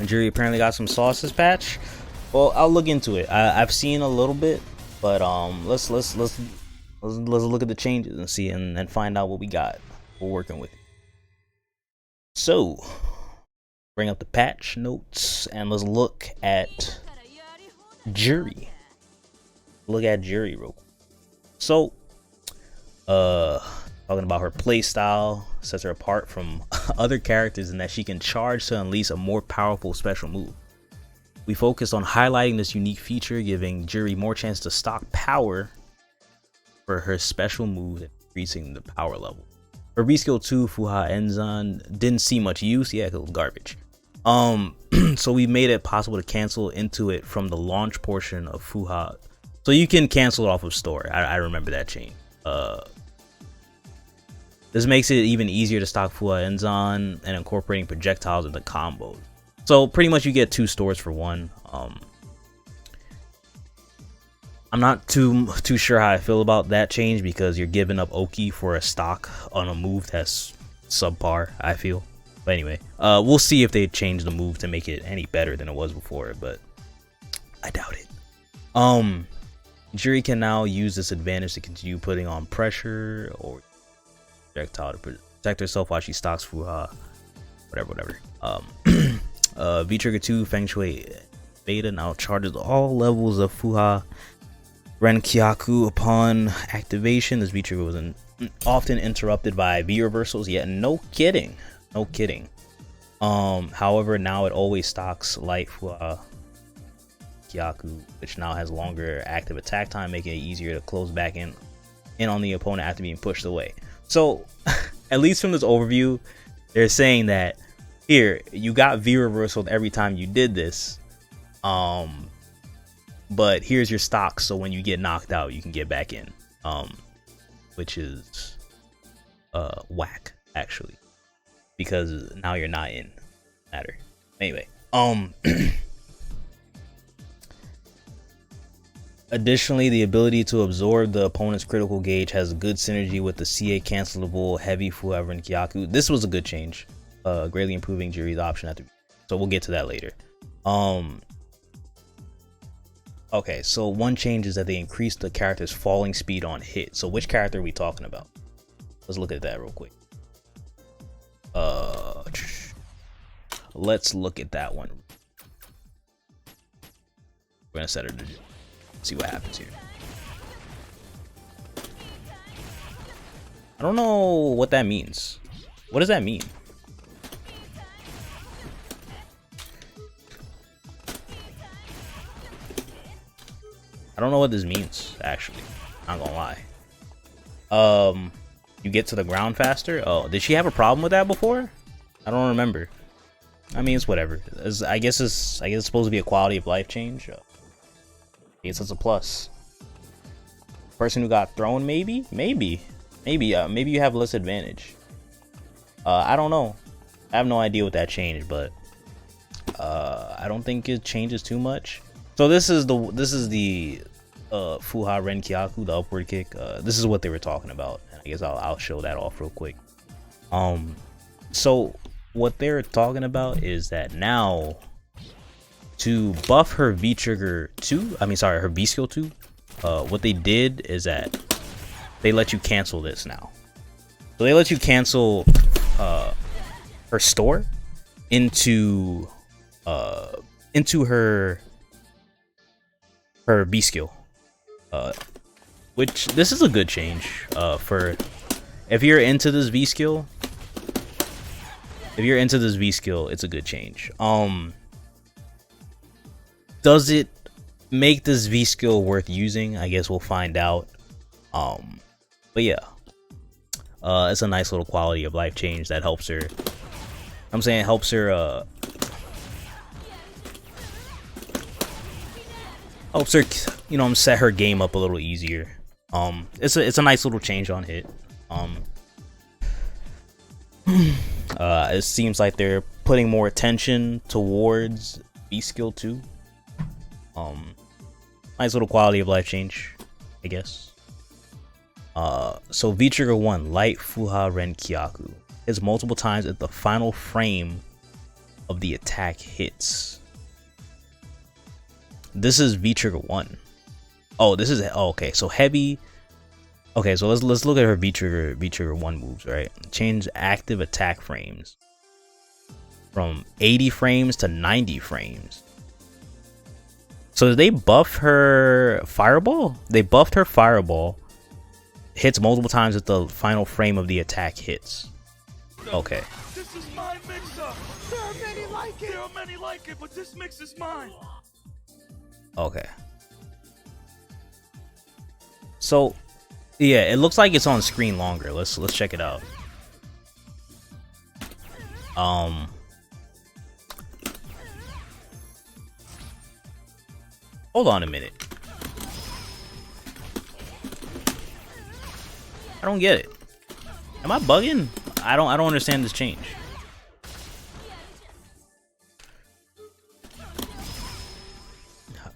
Juri apparently got some sauce this patch. Well, I'll look into it. I've seen a little bit, but let's look at the changes and see and find out what we got. We're working with. So, bring up the patch notes and let's look at Juri. Look at Juri real quick. So, talking about her playstyle sets her apart from other characters in that she can charge to unleash a more powerful special move. We focus on highlighting this unique feature, giving Juri more chance to stock power for her special move and increasing the power level. Her V-Skill 2, Fuha Enzan, didn't see much use. Yeah, it was garbage. So we made it possible to cancel into it from the launch portion of Fuha. So you can cancel it off of store. I remember that change. This makes it even easier to stock Fuha Enzan and incorporating projectiles into combos. So pretty much you get 2 stores for 1. I'm not too sure how I feel about that change because you're giving up Oki for a stock on a move that's subpar, I feel. But anyway, we'll see if they change the move to make it any better than it was before, but I doubt it. Juri can now use this advantage to continue putting on pressure or projectile to protect herself while she stocks Fuha, whatever. V-Trigger 2 Feng Shui Beta now charges all levels of Fuha Renkyaku upon activation. This V-Trigger was often interrupted by V-reversals, yet no kidding. However, now it always stocks light Fuha Kyaku, which now has longer active attack time, making it easier to close back in on the opponent after being pushed away. So, at least from this overview, they're saying that here you got V-reversaled every time you did this, but here's your stock, so when you get knocked out, you can get back in, which is whack actually, because now you're not in matter. Anyway, additionally, the ability to absorb the opponent's critical gauge has good synergy with the CA cancelable heavy Fuha Renkyaku. This was a good change, greatly improving Juri's option at the. So we'll get to that later. Okay, so one change is that they increased the character's falling speed on hit. So which character are we talking about? Let's look at that real quick. Let's look at that one. We're gonna set her to see what happens here. I don't know what that means. What does that mean? I don't know what this means, actually. Not gonna lie. You get to the ground faster? Oh, did she have a problem with that before? I don't remember. I mean, it's whatever. I guess it's supposed to be a quality of life change. I guess it's a plus. Person who got thrown, maybe you have less advantage. I don't know. I have no idea what that changed, but I don't think it changes too much. So this is the Fuha Renkyaku, the upward kick. This is what they were talking about. I guess I'll show that off real quick. So what they're talking about is that now to buff her V-Trigger 2, her V-Skill 2, what they did is that they let you cancel this now. So they let you cancel her store into her V-Skill, which this is a good change for if you're into this V-Skill. If you're into this V-Skill, it's a good change. Does it make this V-Skill worth using? I guess we'll find out. But yeah, it's a nice little quality of life change that helps her. Helps her set her game up a little easier. It's a nice little change on hit. It seems like they're putting more attention towards V-Skill 2. Nice little quality of life change, I guess. So V-Trigger 1, Light Fuha Renkyaku, is multiple times at the final frame of the attack hits. This is V trigger 1. Oh, this is okay. So heavy. Okay, so let's look at her V trigger 1 moves, right? Change active attack frames from 80 frames to 90 frames. So did they buff her fireball? They buffed her fireball. Hits multiple times at the final frame of the attack hits. Okay. This is my mixer. There are many like it. There are many like it, but this mix is mine. Okay. So, yeah, it looks like it's on screen longer. Let's check it out. Hold on a minute. I don't get it. Am I bugging? I don't understand this change.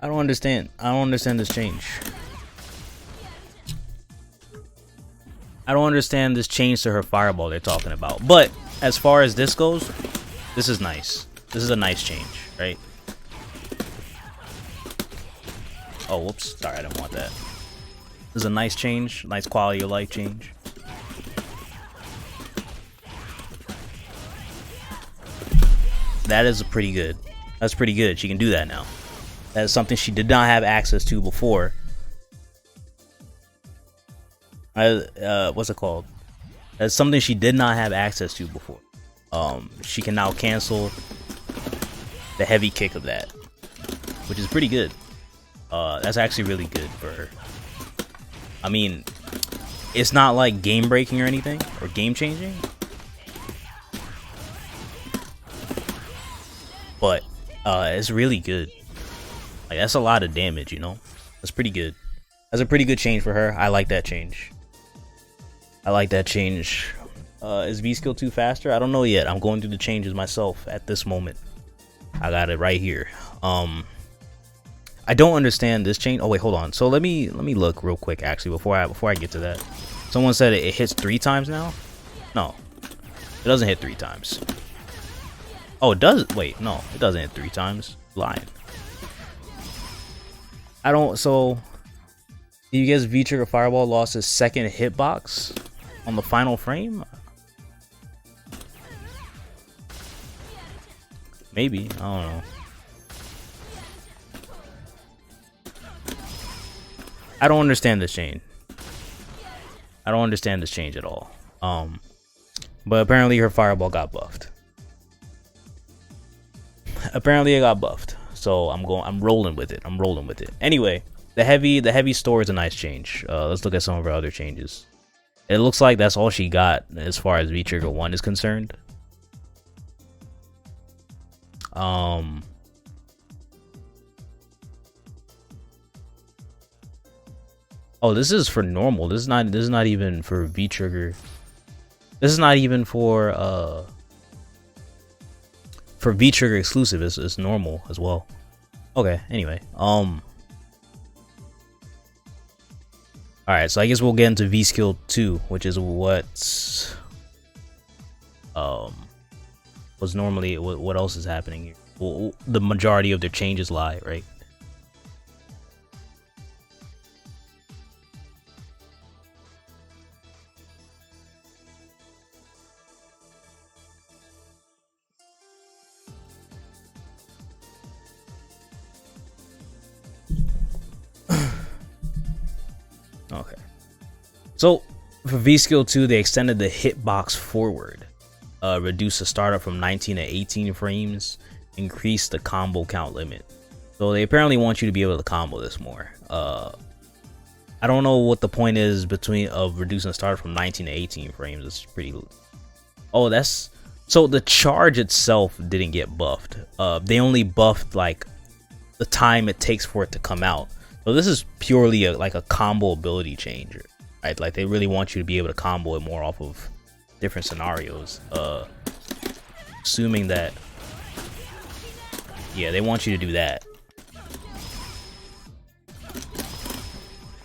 I don't understand this change. I don't understand this change to her fireball they're talking about. But as far as this goes, this is nice. This is a nice change, right? Oh, whoops. Sorry, I didn't want that. This is a nice change. Nice quality of life change. That is pretty good. That's pretty good. She can do that now. That is something she did not have access to before. What's it called? That's something she did not have access to before. She can now cancel the heavy kick of that, which is pretty good. That's actually really good for her. I mean, it's not like game breaking or anything, or game changing, but it's really good. Like, that's a lot of damage, you know? That's pretty good. That's a pretty good change for her. I like that change. I like that change. Is V skill 2 faster? I don't know yet. I'm going through the changes myself at this moment. I got it right here. I don't understand this change. Oh wait, hold on. So let me look real quick actually before I get to that. Someone said it hits 3 times now. No, it doesn't hit 3 times. Oh, it does. Wait, no, it doesn't hit 3 times. Lying. I don't. So you guys, V trigger fireball lost his second hitbox on the final frame. Maybe, I don't know. I don't understand this change. I don't understand this change at all. But apparently her fireball got buffed. Apparently it got buffed. So I'm rolling with it. I'm rolling with it. Anyway, the heavy store is a nice change. Let's look at some of her other changes. It looks like that's all she got as far as V trigger 1 is concerned. Oh, this is for normal. This is not even for V trigger. This is not even for V trigger exclusive. It's normal as well. Okay, anyway. Alright, so I guess we'll get into V skill 2, which is what was normally what else is happening here. Well, the majority of their changes lie, right? Okay. So for V skill 2, they extended the hitbox forward, reduced the startup from 19 to 18 frames, increased the combo count limit. So they apparently want you to be able to combo this more. I don't know what the point is of reducing the startup from 19 to 18 frames. It's pretty. Oh, that's so the charge itself didn't get buffed. They only buffed like the time it takes for it to come out. So this is purely like a combo ability changer, right? Like they really want you to be able to combo it more off of different scenarios. Assuming that, yeah, they want you to do that.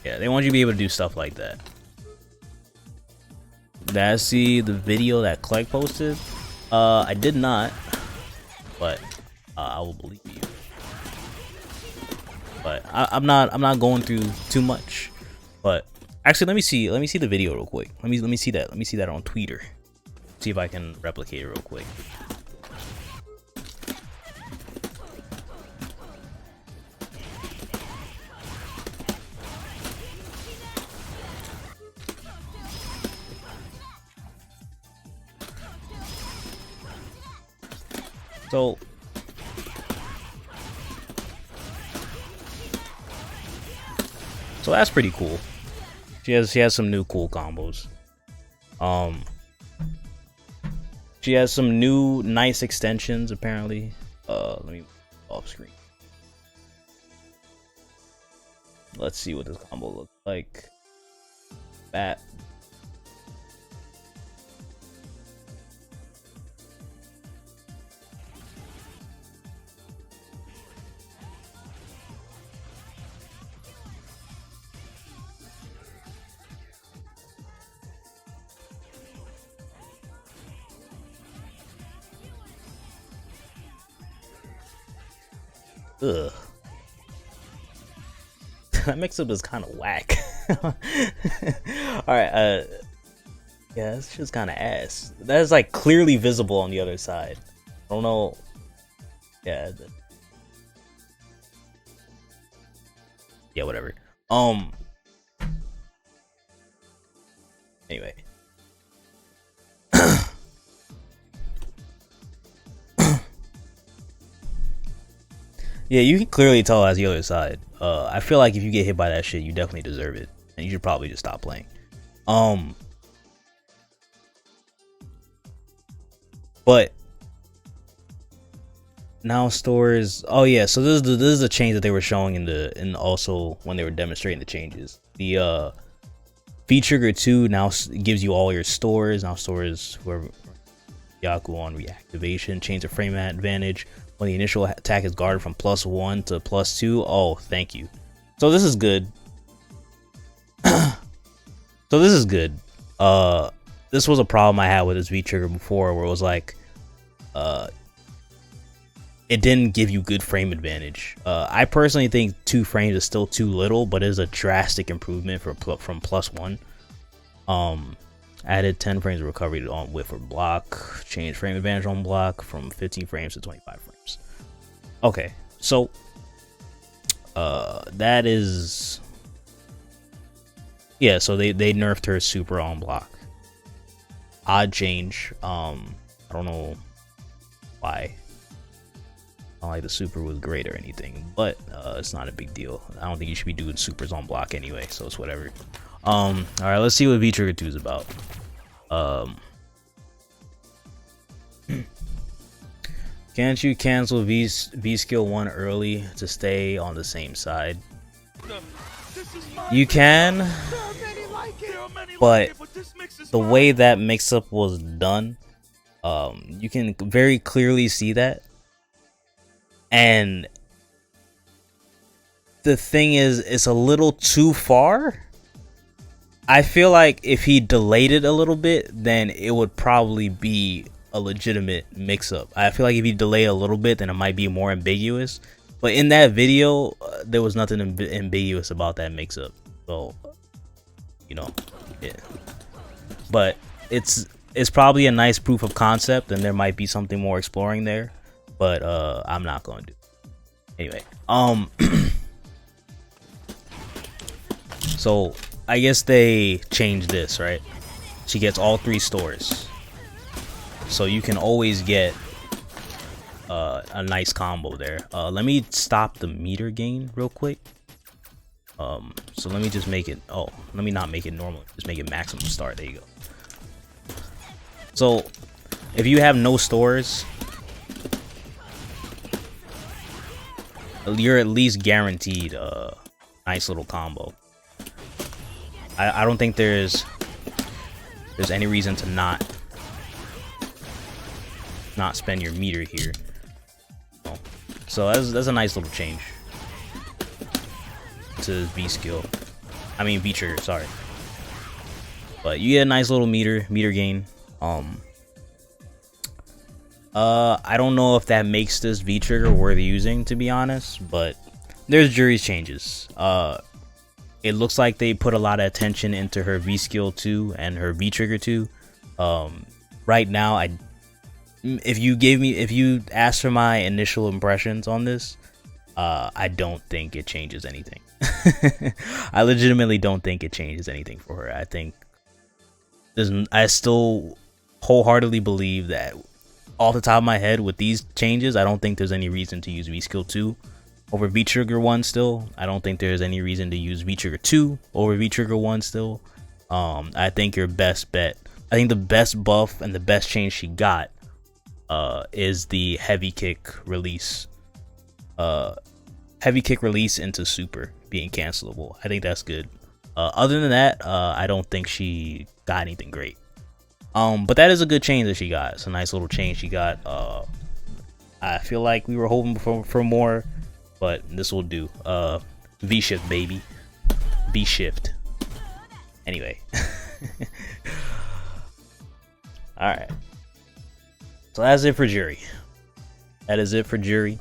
Yeah, they want you to be able to do stuff like that. Did I see the video that Clegg posted? I did not. but I will believe you. But I'm not going through too much. But actually, let me see the video real quick. Let me see that on Twitter. See if I can replicate it real quick. So that's pretty cool. She has some new cool combos. She has some new nice extensions apparently. Let me off screen. Let's see what this combo looks like. Bat. Ugh. That mix-up is kind of whack. Alright, yeah, that's just kind of ass. That is like clearly visible on the other side. I don't know. Yeah. Yeah, whatever. Anyway. Yeah, you can clearly tell that's the other side. I feel like if you get hit by that shit, you definitely deserve it, and you should probably just stop playing. But now stores. Oh yeah, so this is the change that they were showing in also when they were demonstrating the changes. The V Trigger 2 now gives you all your stores. Now stores whoever Yaku on reactivation, change the frame advantage. When the initial attack is guarded from +1 to +2. Oh, thank you. So this is good. This was a problem I had with this V trigger before, where it was like, it didn't give you good frame advantage. I personally think 2 frames is still too little, but it is a drastic improvement from +1. Added 10 frames of recovery on whiff or block. Change frame advantage on block from 15 frames to 25 frames. Okay, so that is, yeah. So they nerfed her super on block. Odd change. I don't know why. Not like the super was great or anything, but it's not a big deal. I don't think you should be doing supers on block anyway, so it's whatever. All right, let's see what V Trigger 2 is about. Can't you cancel V skill 1 early to stay on the same side? You can, but the way that mix-up was done, you can very clearly see that. And the thing is, it's a little too far. I feel like if he delayed it a little bit, then it would probably be a legitimate mix-up. I feel like if he delayed a little bit, then it might be more ambiguous. But in that video, there was nothing ambiguous about that mix-up. So, you know, yeah. But it's probably a nice proof of concept, and there might be something more exploring there. But I'm not going to do it. Anyway, so I guess they changed this, right? She gets all 3 stores, so you can always get a nice combo there. Let me stop the meter gain real quick. So let me just make it, let me not make it normal, just make it maximum start. There you go. So if you have no stores, you're at least guaranteed a nice little combo. I don't think there's any reason to not spend your meter here. So that's a nice little change to V skill. I mean V trigger, sorry. But you get a nice little meter gain. I don't know if that makes this V trigger worth using, to be honest, but there's Juri's changes. It looks like they put a lot of attention into her V skill 2 and her V trigger 2. Right now, if you asked for my initial impressions on this, I don't think it changes anything. I legitimately don't think it changes anything for her. I still wholeheartedly believe that off the top of my head with these changes, I don't think there's any reason to use V skill 2 over V trigger 1 still. I don't think there's any reason to use V trigger 2 over V trigger 1 still. I think your best bet, I think the best buff and the best change she got is the heavy kick release. Heavy kick release into super being cancelable. I think that's good. Other than that, I don't think she got anything great. But that is a good change that she got. It's a nice little change she got. I feel like we were hoping for more, but this will do. V shift, baby. V shift. Anyway. Alright. So that's it for Juri. That is it for Juri.